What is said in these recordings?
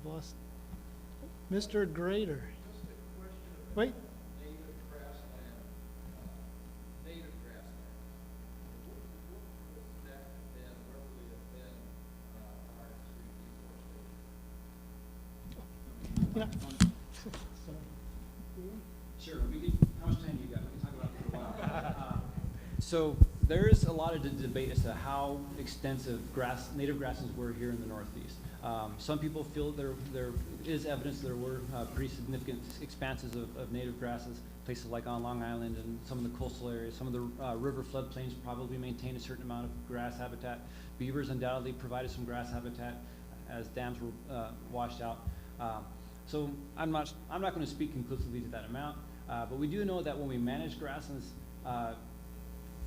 I've lost Mr. Grader. Just a question about Wait. native grassland. Native grassland. What would that have been, where would it have been prior to deforestation? You know, Sure. How much time do you got? We can talk about this for a while. So there is a lot of debate as to how extensive native grasslands were here in the Northeast. Some people feel there is evidence there were pretty significant expanses of native grasses, places like on Long Island and some of the coastal areas. Some of the river floodplains probably maintain a certain amount of grass habitat. Beavers undoubtedly provided some grass habitat as dams were washed out. So I'm not going to speak conclusively to that amount, but we do know that when we manage grasslands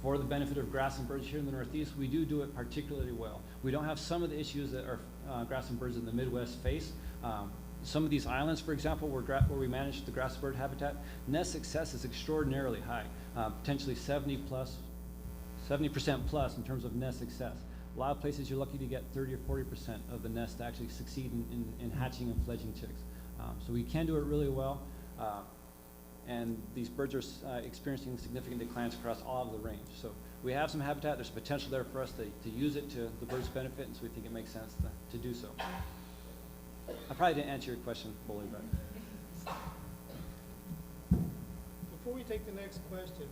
for the benefit of grass and birds here in the Northeast, we do it particularly well. We don't have some of the issues that our grass and birds in the Midwest face. Some of these islands, for example, where we manage the grass bird habitat, nest success is extraordinarily high, potentially 70% plus in terms of nest success. A lot of places you're lucky to get 30 or 40% of the nest to actually succeed in hatching and fledging chicks. So we can do it really well. And these birds are experiencing significant declines across all of the range. So we have some habitat. There's potential there for us to use it to the birds' benefit, and so we think it makes sense to do so. I probably didn't answer your question fully, but. before we take the next question,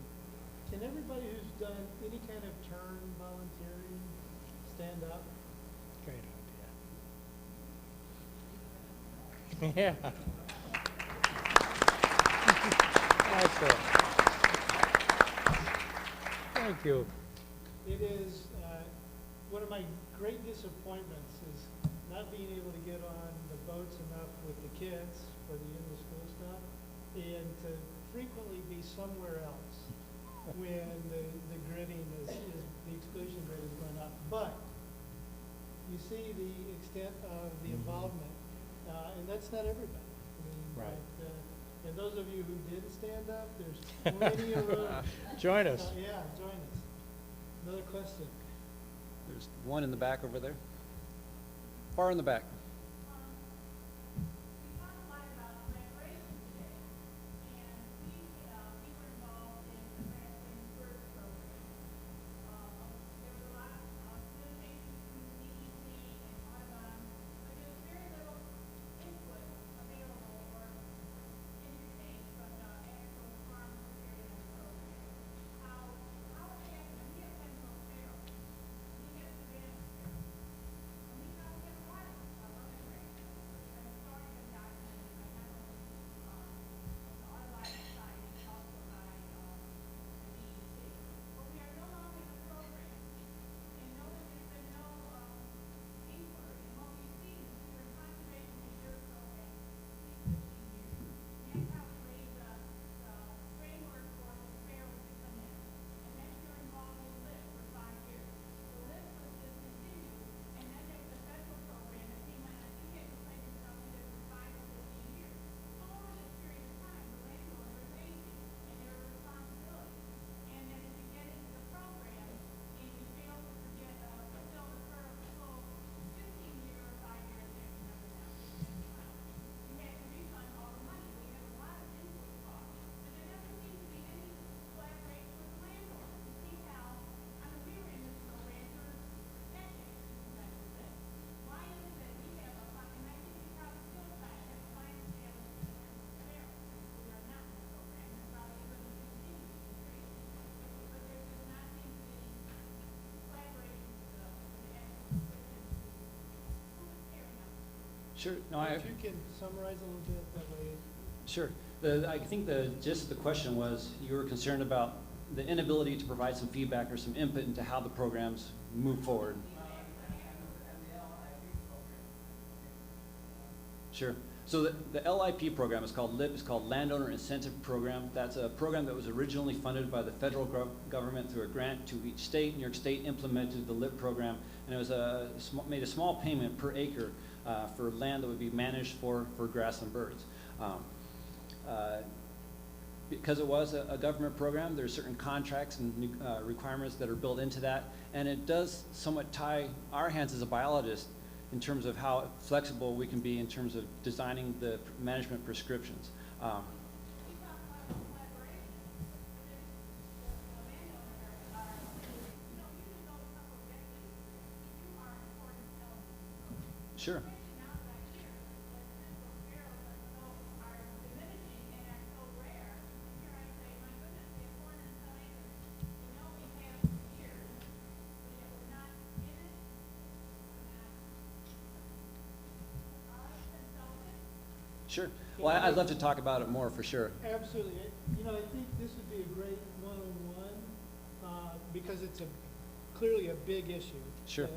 can everybody who's done any kind of turn volunteering stand up? Great idea. Yeah. Excellent. Thank you. It is one of my great disappointments is not being able to get on the boats enough with the kids for the end of school stuff, and to frequently be somewhere else when the gridding is the exclusion rate is going up. But you see the extent of the involvement, and that's not everybody. I mean, Right. but, and those of you who did stand up, there's plenty of room. Join us. Yeah, join us. Another question. There's one in the back over there. Far in the back. Sure. No, If you can summarize a little bit that way. Sure. I think the gist of the question was you were concerned about the inability to provide some feedback or some input into how the programs move forward. Sure. So the LIP program is called LIP. It's called Landowner Incentive Program. That's a program that was originally funded by the federal government through a grant to each state. New York State implemented the LIP program, and it was made a small payment per acre for land that would be managed for grass and birds. Because it was a government program, there's certain contracts and requirements that are built into that, and it does somewhat tie our hands as a biologist in terms of how flexible we can be in terms of designing the management prescriptions. Sure. Sure. Well, I'd love to talk about it more for sure. Absolutely. You know, I think this would be a great one-on-one, because it's clearly a big issue. Sure.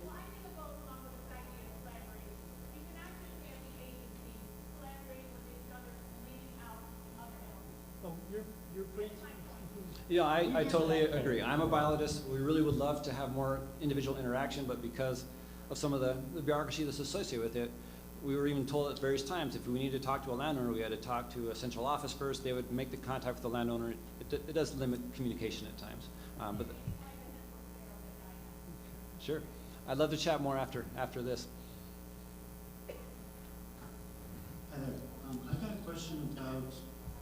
Well, I think about along with this idea of collaboration. You cannot just have the agencies collaborating with each other and leaving out other elements. Oh, you're preaching. Yeah, I totally agree. I'm a biologist. We really would love to have more individual interaction, but because of some of the bureaucracy that's associated with it, we were even told at various times if we needed to talk to a landowner, we had to talk to a central office first. They would make the contact with the landowner. It does limit communication at times. But sure. I'd love to chat more after this. Hi there. I've got a question about,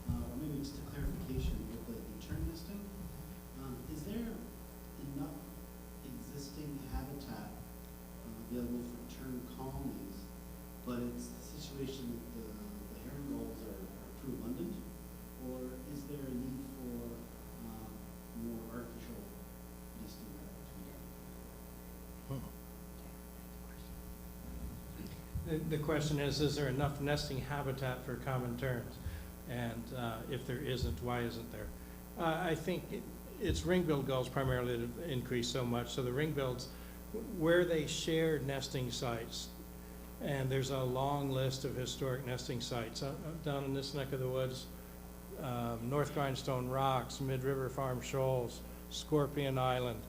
or maybe just a clarification with the tern nesting. Is there enough existing habitat available for tern colonies, but it's the situation that the herring gulls are too abundant, or is there a need for more artificial nesting opportunities? The question is there enough nesting habitat for common terns? And if there isn't, why isn't there? I think it's ring-billed gulls primarily that have increased so much. So the ring-bills, where they share nesting sites, and there's a long list of historic nesting sites down in this neck of the woods, North Grindstone Rocks, Mid-River Farm Shoals, Scorpion Island.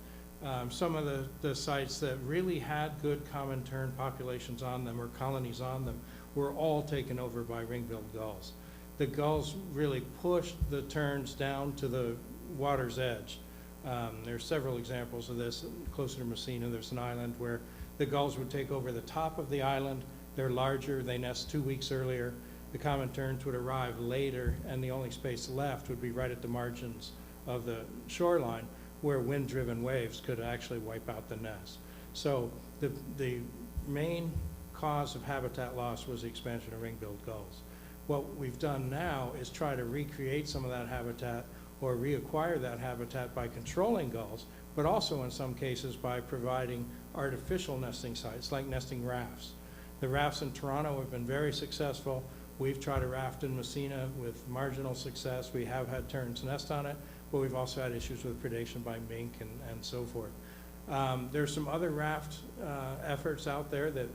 Some of the sites that really had good common tern populations on them or colonies on them were all taken over by ring-billed gulls. The gulls really pushed the terns down to the water's edge. There's several examples of this. Closer to Messina, there's an island where the gulls would take over the top of the island. They're larger, they nest 2 weeks earlier. The common terns would arrive later, and the only space left would be right at the margins of the shoreline, where wind-driven waves could actually wipe out the nest. So the main cause of habitat loss was the expansion of ring-billed gulls. What we've done now is try to recreate some of that habitat or reacquire that habitat by controlling gulls, but also in some cases by providing artificial nesting sites like nesting rafts. The rafts in Toronto have been very successful. We've tried a raft in Messina with marginal success. We have had terns nest on it, but we've also had issues with predation by mink and so forth. There's some other raft efforts out there that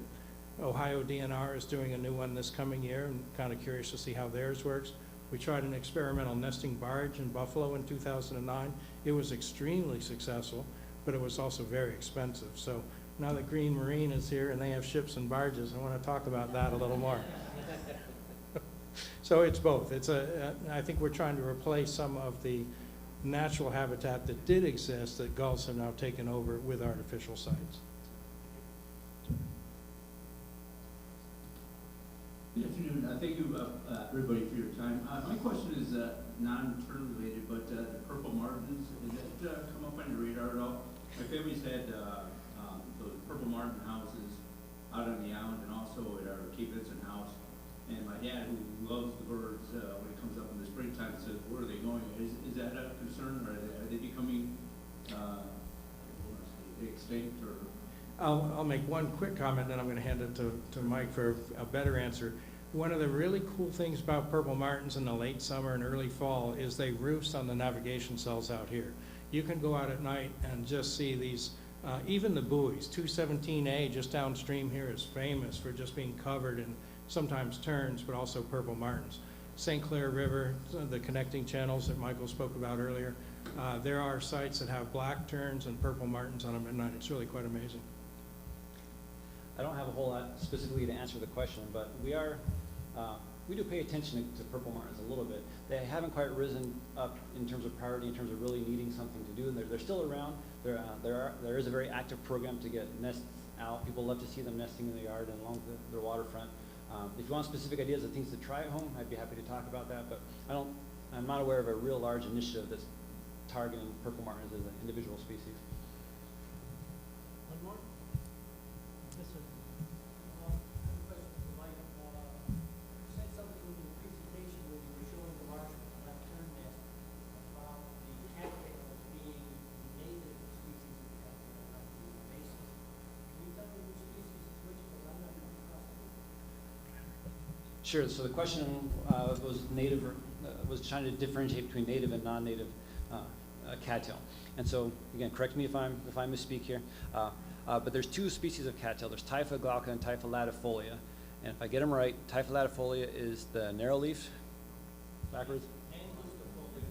Ohio DNR is doing a new one this coming year. I'm kind of curious to see how theirs works. We tried an experimental nesting barge in Buffalo in 2009. It was extremely successful, but it was also very expensive. So now that Green Marine is here and they have ships and barges, I want to talk about that a little more. So it's both. I think we're trying to replace some of the natural habitat that did exist that gulls have now taken over with artificial sites. Good afternoon. Thank you, everybody, for your time. My question is non-tern related, but the purple martins, has that come up on your radar at all? My family's had those purple martin houses out on the island and also at our Cape Vincent house. And my dad, who loves the birds, when it comes up in the springtime, says, "Where are they going?" Is that a concern, or are they becoming extinct? Or I'll make one quick comment, then I'm going to hand it to Mike for a better answer. One of the really cool things about purple martins in the late summer and early fall is they roost on the navigation cells out here. You can go out at night and just see these, even the buoys. 217A just downstream here is famous for just being covered in sometimes terns, but also purple martins. St. Clair River, the connecting channels that Michael spoke about earlier, there are sites that have black terns and purple martins on them at night. It's really quite amazing. I don't have a whole lot specifically to answer the question, but we do pay attention to purple martins a little bit. They haven't quite risen up in terms of priority, in terms of really needing something to do, and they're still around. There is a very active program to get nests out. People love to see them nesting in the yard and along their waterfront. If you want specific ideas of things to try at home, I'd be happy to talk about that, but I'm not aware of a real large initiative that's targeting purple martins as an individual species. One more? Yes, sir. Question for Mike. You said something in your presentation when you were showing the large left turn nest about the cattails being native species of cattail, not the invasive. Can you tell me which species is which, because I'm not coming across it? Sure. So the question was native, was trying to differentiate between native and non-native cattail. And so again, correct me if I misspeak here. But there's two species of cattail. There's Typha glauca and Typha latifolia. And if I get them right, Typha latifolia is the narrow leaf, backwards.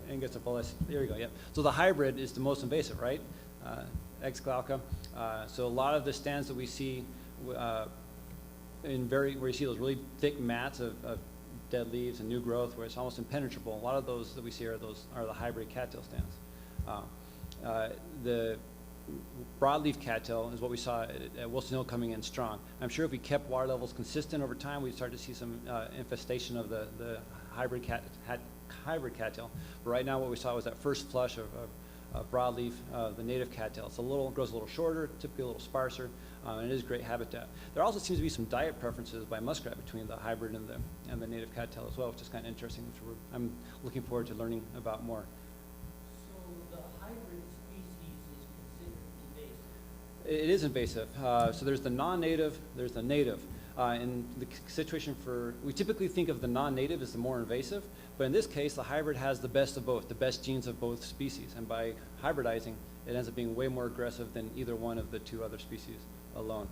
Angustifolia. There you go. Yeah. So the hybrid is the most invasive, right? X glauca. So a lot of the stands that we see where you see those really thick mats of dead leaves and new growth, where it's almost impenetrable. A lot of those that we see are the hybrid cattail stands. The broadleaf cattail is what we saw at Wilson Hill coming in strong. I'm sure if we kept water levels consistent over time, we'd start to see some infestation of the hybrid cattail. But right now, what we saw was that first flush of broadleaf, the native cattail. It's grows a little shorter, typically a little sparser, and it is great habitat. There also seems to be some diet preferences by muskrat between the hybrid and the native cattail as well, which is kind of interesting, which I'm looking forward to learning about more. So the hybrid species is considered invasive? It is invasive. So there's the non-native, there's the native. In the situation we typically think of the non-native as the more invasive, but in this case, the hybrid has the best of both, the best genes of both species. And by hybridizing, it ends up being way more aggressive than either one of the two other species alone.